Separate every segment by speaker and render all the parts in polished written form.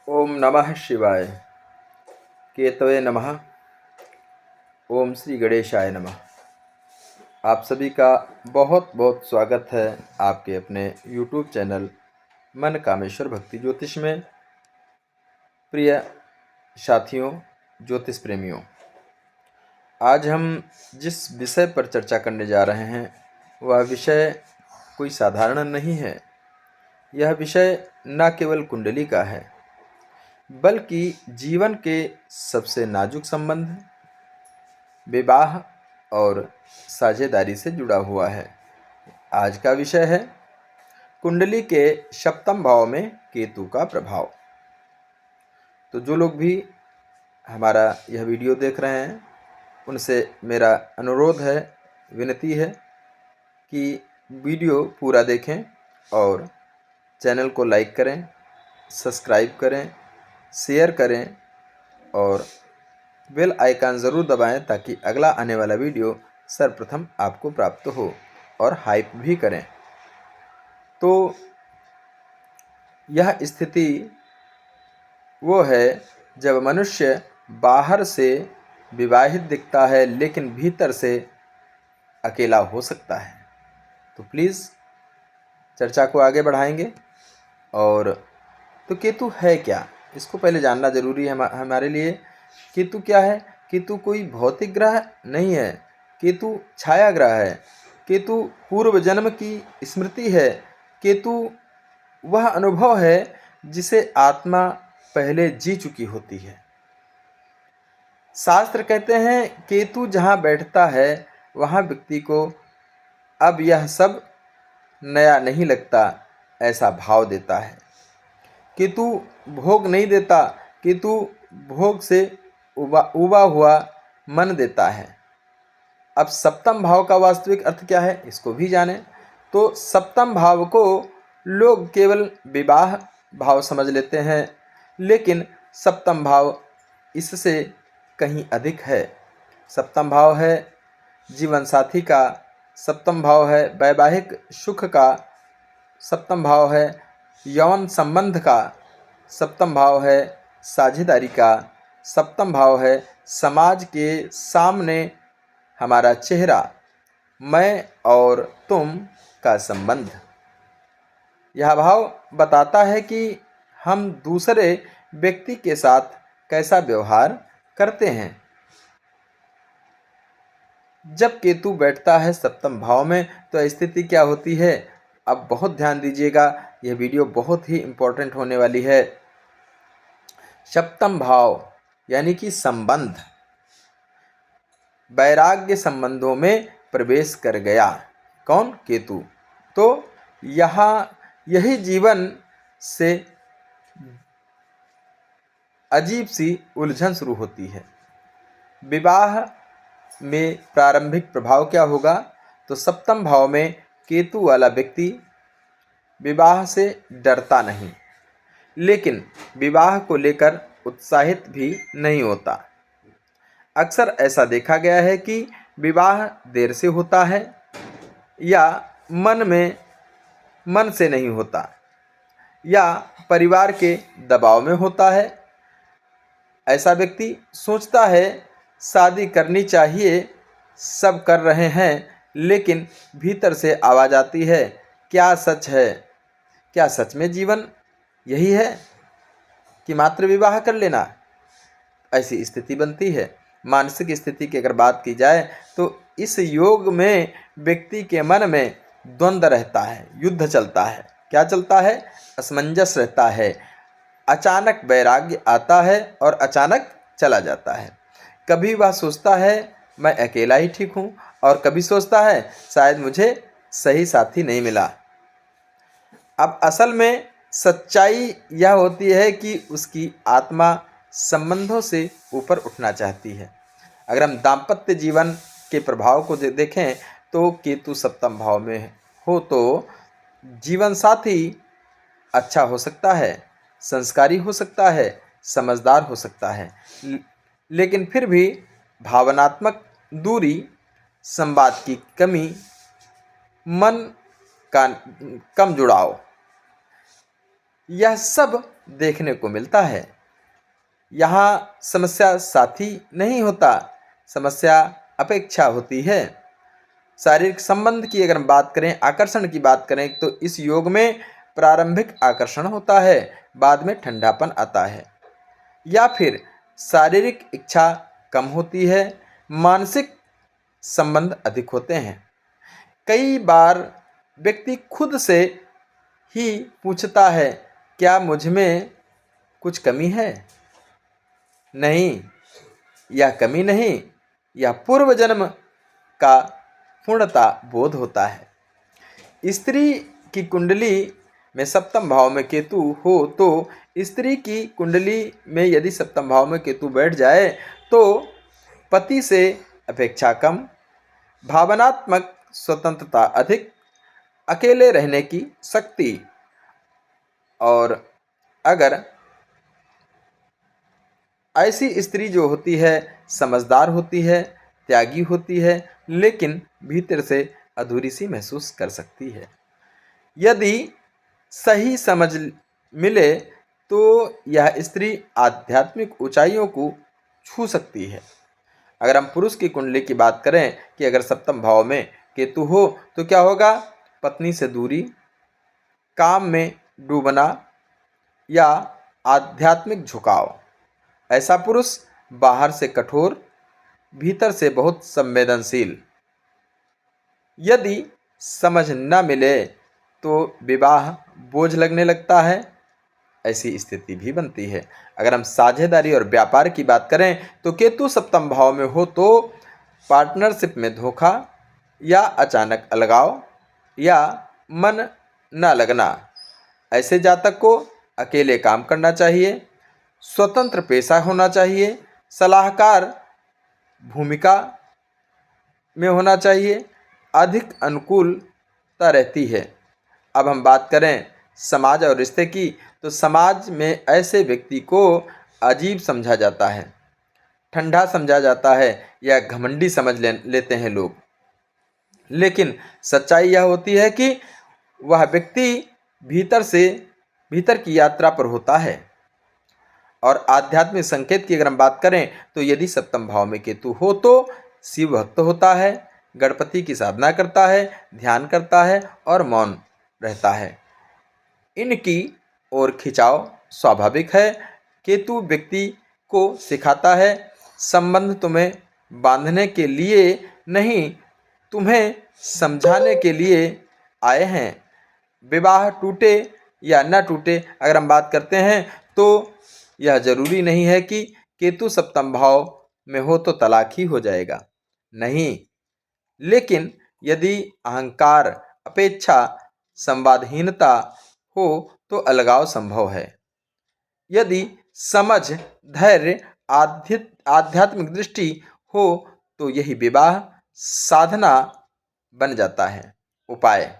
Speaker 1: ओम नमः शिवाय। केतवे नमः। ओम श्री गणेशाय नमः। आप सभी का बहुत बहुत स्वागत है आपके अपने YouTube चैनल मन कामेश्वर भक्ति ज्योतिष में। प्रिय साथियों, ज्योतिष प्रेमियों, आज हम जिस विषय पर चर्चा करने जा रहे हैं वह विषय कोई साधारण नहीं है। यह विषय न केवल कुंडली का है बल्कि जीवन के सबसे नाजुक संबंध, विवाह और साझेदारी से जुड़ा हुआ है। आज का विषय है कुंडली के सप्तम भाव में केतु का प्रभाव। तो जो लोग भी हमारा यह वीडियो देख रहे हैं उनसे मेरा अनुरोध है, विनती है कि वीडियो पूरा देखें और चैनल को लाइक करें, सब्सक्राइब करें, शेयर करें और बेल आइकन ज़रूर दबाएं ताकि अगला आने वाला वीडियो सर्वप्रथम आपको प्राप्त हो और हाइप भी करें। तो यह स्थिति वो है जब मनुष्य बाहर से विवाहित दिखता है लेकिन भीतर से अकेला हो सकता है। तो प्लीज़ चर्चा को आगे बढ़ाएंगे। और तो केतु है क्या, इसको पहले जानना जरूरी है हमारे लिए। केतु क्या है? केतु कोई भौतिक ग्रह नहीं है, केतु छाया ग्रह है। केतु पूर्व जन्म की स्मृति है। केतु वह अनुभव है जिसे आत्मा पहले जी चुकी होती है। शास्त्र कहते हैं केतु जहाँ बैठता है वहाँ व्यक्ति को अब यह सब नया नहीं लगता, ऐसा भाव देता है। केतु भोग नहीं देता, केतु भोग से उबा हुआ मन देता है। अब सप्तम भाव का वास्तविक अर्थ क्या है इसको भी जानें। तो सप्तम भाव को लोग केवल विवाह भाव समझ लेते हैं, लेकिन सप्तम भाव इससे कहीं अधिक है। सप्तम भाव है जीवन साथी का, सप्तम भाव है वैवाहिक सुख का, सप्तम भाव है यौन संबंध का, सप्तम भाव है साझेदारी का, सप्तम भाव है समाज के सामने हमारा चेहरा, मैं और तुम का संबंध। यह भाव बताता है कि हम दूसरे व्यक्ति के साथ कैसा व्यवहार करते हैं। जब केतु बैठता है सप्तम भाव में तो स्थिति क्या होती है, अब बहुत ध्यान दीजिएगा, यह वीडियो बहुत ही इम्पोर्टेंट होने वाली है। सप्तम भाव यानी कि संबंध, वैराग्य संबंधों में प्रवेश कर गया। कौन? केतु। तो यहाँ यही जीवन से अजीब सी उलझन शुरू होती है। विवाह में प्रारंभिक प्रभाव क्या होगा? तो सप्तम भाव में केतु वाला व्यक्ति विवाह से डरता नहीं, लेकिन विवाह को लेकर उत्साहित भी नहीं होता। अक्सर ऐसा देखा गया है कि विवाह देर से होता है या मन से नहीं होता या परिवार के दबाव में होता है। ऐसा व्यक्ति सोचता है शादी करनी चाहिए, सब कर रहे हैं, लेकिन भीतर से आवाज़ आती है क्या सच है? क्या सच में जीवन यही है कि मात्र विवाह कर लेना? ऐसी स्थिति बनती है। मानसिक स्थिति की अगर बात की जाए तो इस योग में व्यक्ति के मन में द्वंद्व रहता है, युद्ध चलता है। क्या चलता है? असमंजस रहता है। अचानक वैराग्य आता है और अचानक चला जाता है। कभी वह सोचता है मैं अकेला ही ठीक हूँ, और कभी सोचता है शायद मुझे सही साथी नहीं मिला। अब असल में सच्चाई यह होती है कि उसकी आत्मा संबंधों से ऊपर उठना चाहती है। अगर हम दाम्पत्य जीवन के प्रभाव को देखें तो केतु सप्तम भाव में हो तो जीवन साथी अच्छा हो सकता है, संस्कारी हो सकता है, समझदार हो सकता है, लेकिन फिर भी भावनात्मक दूरी, संवाद की कमी, मन का कम जुड़ाव, यह सब देखने को मिलता है। यहाँ समस्या साथी नहीं होता, समस्या अपेक्षा होती है। शारीरिक संबंध की अगर हम बात करें, आकर्षण की बात करें, तो इस योग में प्रारंभिक आकर्षण होता है, बाद में ठंडापन आता है। या फिर शारीरिक इच्छा कम होती है, मानसिक संबंध अधिक होते हैं। कई बार व्यक्ति खुद से ही पूछता है, क्या मुझ में कुछ कमी है? नहीं, यह कमी नहीं, यह पूर्व जन्म का पूर्णता बोध होता है। स्त्री की कुंडली में सप्तम भाव में केतु हो तो स्त्री की कुंडली में यदि सप्तम भाव में केतु बैठ जाए तो पति से अपेक्षा कम, भावनात्मक स्वतंत्रता अधिक, अकेले रहने की शक्ति। और अगर ऐसी स्त्री जो होती है समझदार होती है, त्यागी होती है, लेकिन भीतर से अधूरी सी महसूस कर सकती है। यदि सही समझ मिले तो यह स्त्री आध्यात्मिक ऊंचाइयों को छू सकती है। अगर हम पुरुष की कुंडली की बात करें कि अगर सप्तम भाव में केतु हो तो क्या होगा? पत्नी से दूरी, काम में डूबना या आध्यात्मिक झुकाव। ऐसा पुरुष बाहर से कठोर, भीतर से बहुत संवेदनशील। यदि समझ न मिले तो विवाह बोझ लगने लगता है, ऐसी स्थिति भी बनती है। अगर हम साझेदारी और व्यापार की बात करें तो केतु सप्तम भाव में हो तो पार्टनरशिप में धोखा या अचानक अलगाव या मन न लगना। ऐसे जातक को अकेले काम करना चाहिए, स्वतंत्र पेशा होना चाहिए, सलाहकार भूमिका में होना चाहिए, अधिक अनुकूलता रहती है। अब हम बात करें समाज और रिश्ते की तो समाज में ऐसे व्यक्ति को अजीब समझा जाता है, ठंडा समझा जाता है या घमंडी समझ लेते हैं लोग। लेकिन सच्चाई यह होती है कि वह व्यक्ति भीतर की यात्रा पर होता है। और आध्यात्मिक संकेत की अगर हम बात करें तो यदि सप्तम भाव में केतु हो तो शिव भक्त होता है, गणपति की साधना करता है, ध्यान करता है और मौन रहता है। इनकी ओर खिंचाव स्वाभाविक है। केतु व्यक्ति को सिखाता है संबंध तुम्हें बांधने के लिए नहीं, तुम्हें समझाने के लिए आए हैं। विवाह टूटे या न टूटे अगर हम बात करते हैं तो यह जरूरी नहीं है कि केतु सप्तम भाव में हो तो तलाक ही हो जाएगा, नहीं। लेकिन यदि अहंकार, अपेक्षा, संवादहीनता हो तो अलगाव संभव है। यदि समझ, धैर्य, आध्यात्मिक दृष्टि हो तो यही विवाह साधना बन जाता है। उपाय,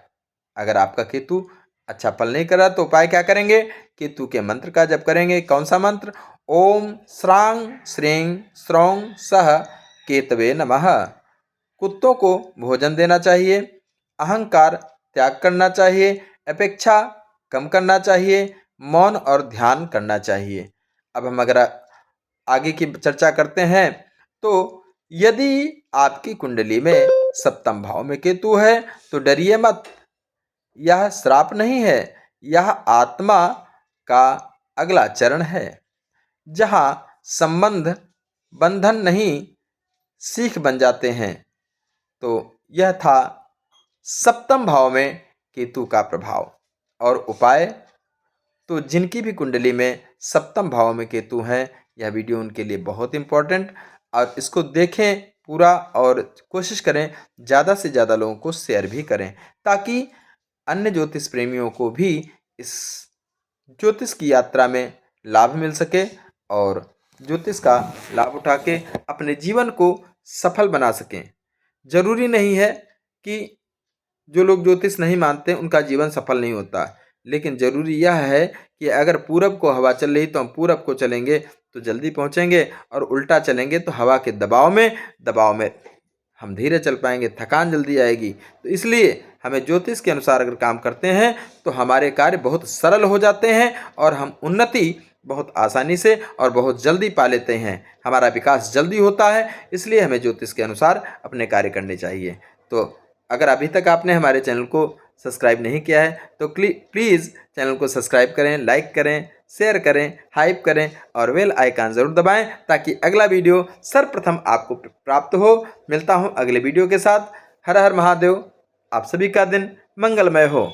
Speaker 1: अगर आपका केतु अच्छा फल नहीं कर रहा तो उपाय क्या करेंगे? केतु के मंत्र का जप करेंगे। कौन सा मंत्र? ओम श्रांग श्रीं श्रौं सह केतवे नमः। कुत्तों को भोजन देना चाहिए, अहंकार त्याग करना चाहिए, अपेक्षा कम करना चाहिए, मौन और ध्यान करना चाहिए। अब हम अगर आगे की चर्चा करते हैं तो यदि आपकी कुंडली में सप्तम भाव में केतु है तो डरिए मत, यह श्राप नहीं है, यह आत्मा का अगला चरण है जहां संबंध बंधन नहीं सीख बन जाते हैं। तो यह था सप्तम भाव में केतु का प्रभाव। और उपाय, तो जिनकी भी कुंडली में सप्तम भाव में केतु हैं यह वीडियो उनके लिए बहुत इम्पोर्टेंट, और इसको देखें पूरा और कोशिश करें ज़्यादा से ज़्यादा लोगों को शेयर भी करें ताकि अन्य ज्योतिष प्रेमियों को भी इस ज्योतिष की यात्रा में लाभ मिल सके और ज्योतिष का लाभ उठा के अपने जीवन को सफल बना सकें। जरूरी नहीं है कि जो लोग ज्योतिष नहीं मानते उनका जीवन सफल नहीं होता, लेकिन ज़रूरी यह है कि अगर पूरब को हवा चल रही तो हम पूरब को चलेंगे तो जल्दी पहुंचेंगे, और उल्टा चलेंगे तो हवा के दबाव में हम धीरे चल पाएंगे, थकान जल्दी आएगी। तो इसलिए हमें ज्योतिष के अनुसार अगर काम करते हैं तो हमारे कार्य बहुत सरल हो जाते हैं और हम उन्नति बहुत आसानी से और बहुत जल्दी पा लेते हैं। हमारा विकास जल्दी होता है, इसलिए हमें ज्योतिष के अनुसार अपने कार्य करने चाहिए। तो अगर अभी तक आपने हमारे चैनल को सब्सक्राइब नहीं किया है तो प्लीज़ चैनल को सब्सक्राइब करें, लाइक करें, शेयर करें, हाइप करें और बेल आइकन ज़रूर दबाएं ताकि अगला वीडियो सर्वप्रथम आपको प्राप्त हो। मिलता हूं अगले वीडियो के साथ। हर हर महादेव। आप सभी का दिन मंगलमय हो।